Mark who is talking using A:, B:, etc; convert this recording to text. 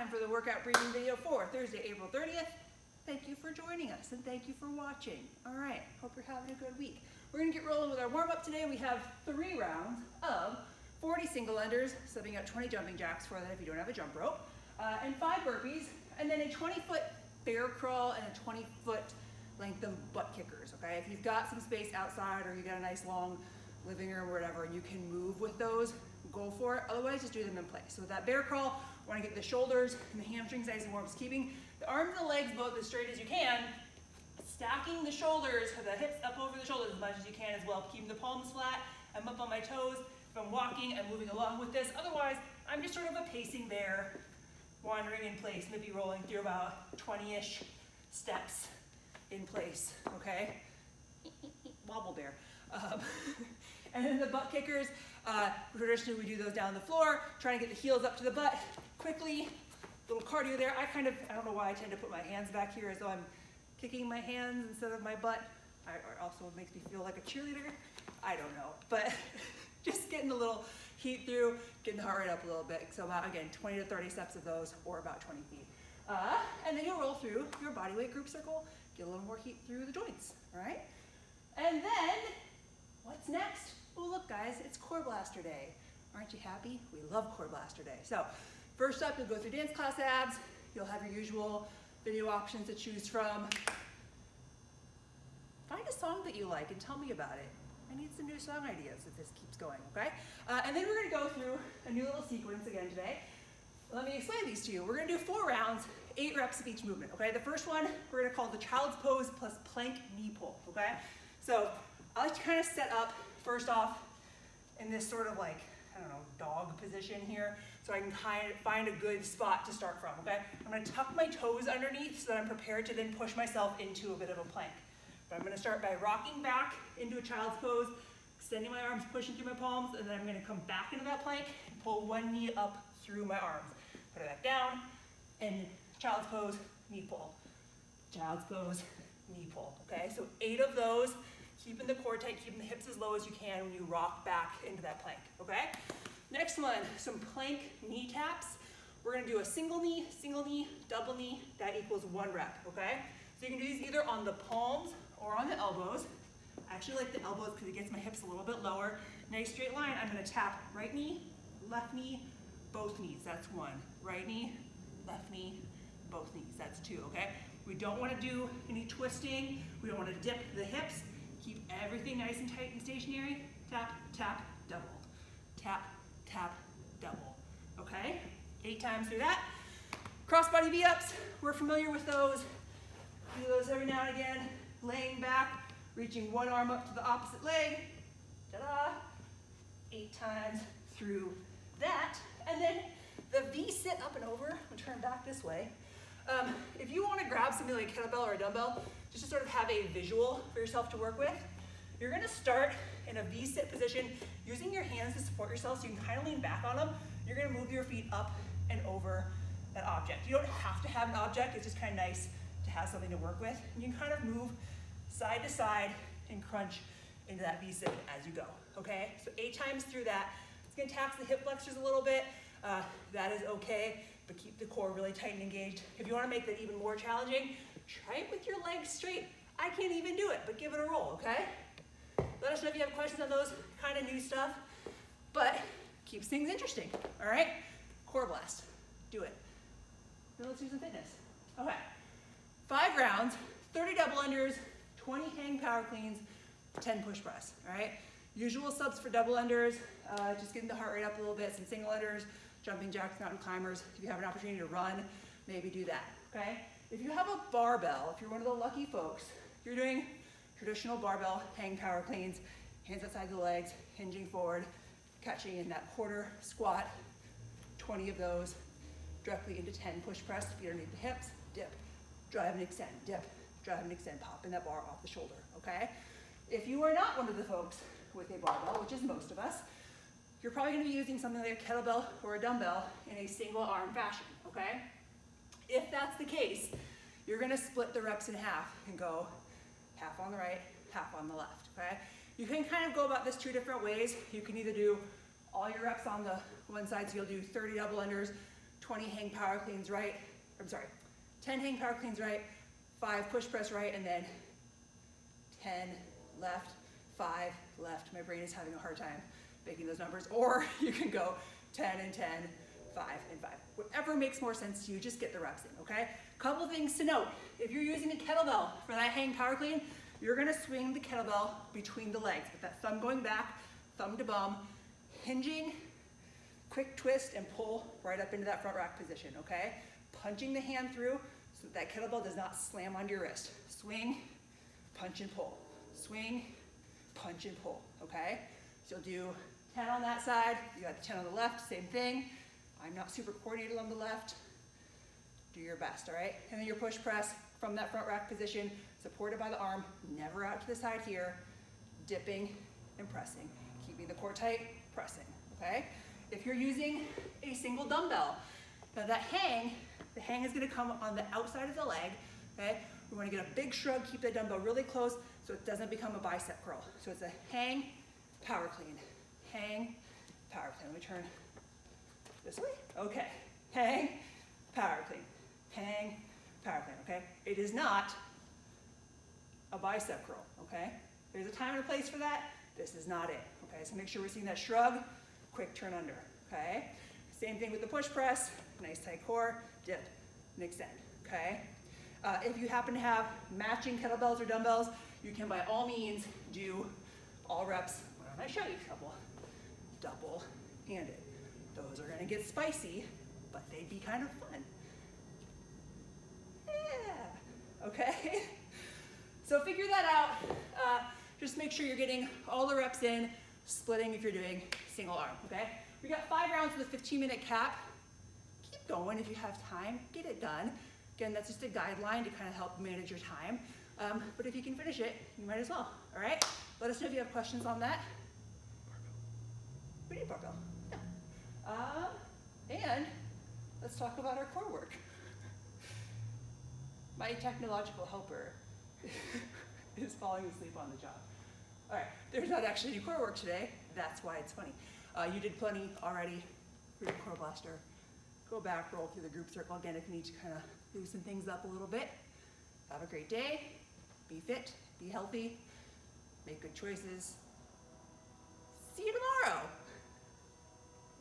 A: time for the workout briefing video for Thursday, April 30th. Thank you for joining us and thank you for watching. All right, hope you're having a good week. We're gonna get rolling with our warm-up today. We have 3 rounds of 40 single unders, subbing out 20 jumping jacks for that if you don't have a jump rope, and 5 burpees, and then a 20-foot bear crawl and a 20-foot length of butt kickers, okay? If you've got some space outside or you got a nice long living room or whatever and you can move with those, go for it. Otherwise, just do them in place. So with that bear crawl, we want to get the shoulders and the hamstrings nice and warm. Just keeping the arms and the legs both as straight as you can, stacking the shoulders, the hips up over the shoulders as much as you can as well, keeping the palms flat. I'm up on my toes. If I'm walking, I'm moving along with this. Otherwise, I'm just sort of a pacing bear, wandering in place, maybe rolling through about 20-ish steps in place, okay? Wobble bear. And then the butt kickers, traditionally we do those down the floor, trying to get the heels up to the butt quickly. Little cardio there. I don't know why I tend to put my hands back here as though I'm kicking my hands instead of my butt. Also makes me feel like a cheerleader. I don't know, but just getting a little heat through, getting the heart rate up a little bit. So about, again, 20 to 30 steps of those, or about 20 feet. And then you'll roll through your body weight group circle, get a little more heat through the joints, all right? And then, what's next? Oh, look, guys, it's Core Blaster Day. Aren't you happy? We love Core Blaster Day. So, first up, you'll go through dance class abs. You'll have your usual video options to choose from. Find a song that you like and tell me about it. I need some new song ideas if this keeps going, okay? And then we're gonna go through a new little sequence again today. Let me explain these to you. We're gonna do 4 rounds, 8 reps of each movement, okay? The first one, we're gonna call the child's pose plus plank knee pull, okay? So I like to kind of set up, first off, in this sort of like, I don't know, dog position here, so I can kind of find a good spot to start from, okay? I'm gonna tuck my toes underneath so that I'm prepared to then push myself into a bit of a plank. But I'm gonna start by rocking back into a child's pose, extending my arms, pushing through my palms, and then I'm gonna come back into that plank and pull one knee up through my arms. Put it back down, and child's pose, knee pull. Child's pose, knee pull, okay? So 8 of those, keeping the core tight, keeping the hips as low as you can when you rock back into that plank, okay? Next one, some plank knee taps. We're gonna do a single knee, double knee, that equals 1 rep, okay? So you can do these either on the palms or on the elbows. I actually like the elbows because it gets my hips a little bit lower. Nice straight line, I'm gonna tap right knee, left knee, both knees, that's 1. Right knee, left knee, both knees, that's 2, okay? We don't wanna do any twisting. We don't wanna dip the hips. Keep everything nice and tight and stationary. Tap, tap, double. Tap, tap, double, okay? 8 times through that. Crossbody V-ups, we're familiar with those. Do those every now and again. Laying back, reaching one arm up to the opposite leg. Ta-da! 8 times through that. And then the V-sit up and over, I'm gonna turn back this way. If you wanna grab something like a kettlebell or a dumbbell, just to sort of have a visual for yourself to work with, you're gonna start in a V-sit position, using your hands to support yourself so you can kind of lean back on them. You're gonna move your feet up and over that object. You don't have to have an object, it's just kind of nice to have something to work with. You can kind of move side to side and crunch into that V-sit as you go, okay? So 8 times through that. It's gonna tax the hip flexors a little bit. That is okay, but keep the core really tight and engaged. If you wanna make that even more challenging, try it with your legs straight. I can't even do it, but give it a roll, okay? Let us know if you have questions on those kind of new stuff, but keeps things interesting, all right? Core blast, do it. Now let's do some fitness. Okay, 5 rounds, 30 double unders, 20 hang power cleans, 10 push press, all right? Usual subs for double unders, just getting the heart rate up a little bit, some single unders, jumping jacks, mountain climbers. If you have an opportunity to run, maybe do that, okay? If you have a barbell, if you're one of the lucky folks, you're doing traditional barbell hang power cleans, hands outside the legs, hinging forward, catching in that quarter squat, 20 of those, directly into 10 push press, feet underneath the hips, dip, drive and extend, dip, drive and extend, popping that bar off the shoulder, okay? If you are not one of the folks with a barbell, which is most of us, you're probably gonna be using something like a kettlebell or a dumbbell in a single arm fashion, okay? If that's the case, you're gonna split the reps in half and go half on the right, half on the left, okay? You can kind of go about this 2 different ways. You can either do all your reps on the one side, so you'll do 30 double unders, 20 hang power cleans right, 10 hang power cleans right, 5 push press right, and then 10 left, 5 left. My brain is having a hard time making those numbers. Or you can go 10 and 10, 5 and 5. Whatever makes more sense to you, just get the reps in, okay? Couple things to note. If you're using a kettlebell for that hang power clean, you're gonna swing the kettlebell between the legs with that thumb going back, thumb to bum, hinging, quick twist and pull right up into that front rack position, okay? Punching the hand through so that kettlebell does not slam onto your wrist. Swing, punch and pull. Swing, punch and pull, okay? So you'll do 10 on that side, you got the 10 on the left, same thing. I'm not super coordinated on the left. Do your best, all right? And then your push press from that front rack position, supported by the arm, never out to the side here, dipping and pressing. Keeping the core tight, pressing, okay? If you're using a single dumbbell, now that hang, the hang is gonna come on the outside of the leg, okay? We wanna get a big shrug, keep that dumbbell really close so it doesn't become a bicep curl. So it's a hang, power clean, hang, power clean. Let me turn this way, okay. Hang, power clean, hang, power clean, okay? It is not a bicep curl, okay? There's a time and a place for that. This is not it, okay? So make sure we're seeing that shrug, quick turn under, okay? Same thing with the push press, nice tight core, dip, and extend, okay? If you happen to have matching kettlebells or dumbbells, you can by all means do all reps. Why don't I show you a couple? Double-handed. Those are gonna get spicy, but they'd be kind of fun. Yeah, okay? So figure that out. Just make sure you're getting all the reps in, splitting if you're doing single arm, okay? We got 5 rounds with a 15-minute cap. Keep going if you have time, get it done. Again, that's just a guideline to kind of help manage your time. But if you can finish it, you might as well, all right? Let us know if you have questions on that. We need barbell, yeah. And let's talk about our core work. My technological helper is falling asleep on the job. All right, there's not actually any core work today. That's why it's funny. You did plenty already for your core blaster. Go back, roll through the group circle again if you need to kind of loosen things up a little bit. Have a great day. Be fit, be healthy, make good choices. See you tomorrow.